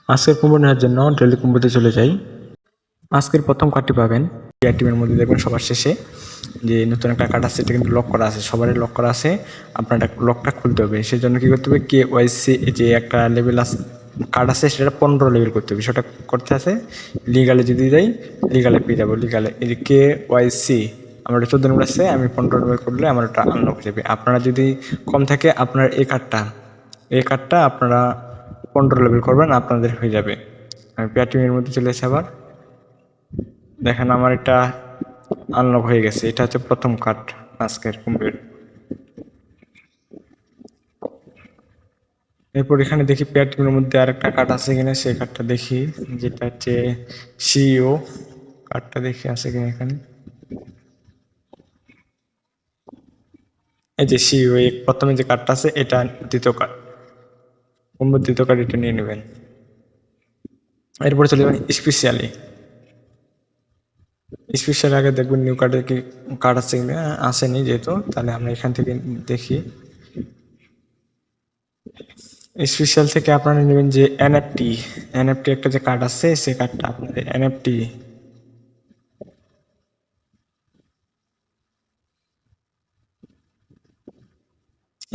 আজকের কুম্ভ নেওয়ার জন্য ডেলি কুম্ভতে চলে যাই। আজকের প্রথম কার্ডটি পাবেন পেয়ার টিমের মধ্যে, দেখবেন সবার শেষে যে নতুন একটা কার্ড আছে, এটা কিন্তু লক করা আছে, সবারই লক করা আছে। আপনার লকটা খুলতে হবে, সেই জন্য কী করতে হবে, KYC যে একটা লেভেল আছে কার্ড আছে, সেটা 15 লেভেল করতে হবে। সেটা করতে আছে লিগালে যদি যাই, লিগালে পেয়ে যাবো। লিগালে এই যে KYC আমার 14 লেভেল আছে, আমি 15 লেভেল করলে আমার ওটা আনলক হয়ে যাবে। আপনারা যদি কম থাকে, আপনার এই কার্ডটা আপনারা 15 লেভেল করবেন, আপনাদের হয়ে যাবে। আমি পেয়ার টিমের মধ্যে চলে এসে আবার দেখেন আমার এটা আনলক হয়ে গেছে। এটা হচ্ছে প্রথম কার্ড আজকের কুম্ভের। এরপর এখানে দেখি পেয়ার টিমের মধ্যে আরেকটা কার্ড আছে কিনা, সেই কার্ডটা দেখি, যেটা হচ্ছে CEO কার্ডটা দেখি আছে কিনা এখানে। এই যে CEO প্রথমে যে কার্ডটা আছে, এটা দ্বিতীয় কার্ড, কুম্ভের দ্বিতীয় কার্ড, এটা নিয়ে নেবেন। এরপরে চলে যাবেন স্পেশালি। স্পেশাল আগে দেখবেন নিউ কার্ডে কি কার্ড আছে কিনা, আসেনি যেহেতু, তাহলে আমরা এখান থেকে দেখি। স্পেশাল থেকে আপনারা নেবেন যে এনএফটি একটা যে কার্ড আছে, সেই কার্ডটা আপনাদের এনএফটি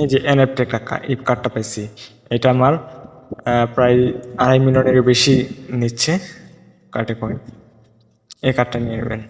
এই যে এনএফটি একটা এই কার্ডটা পাইছি। এটা আমার প্রায় 2.5 মিলিয়নের বেশি নিচ্ছে কার্ডে কয়েন। এই কার্ডটা নিয়ে নেবেন।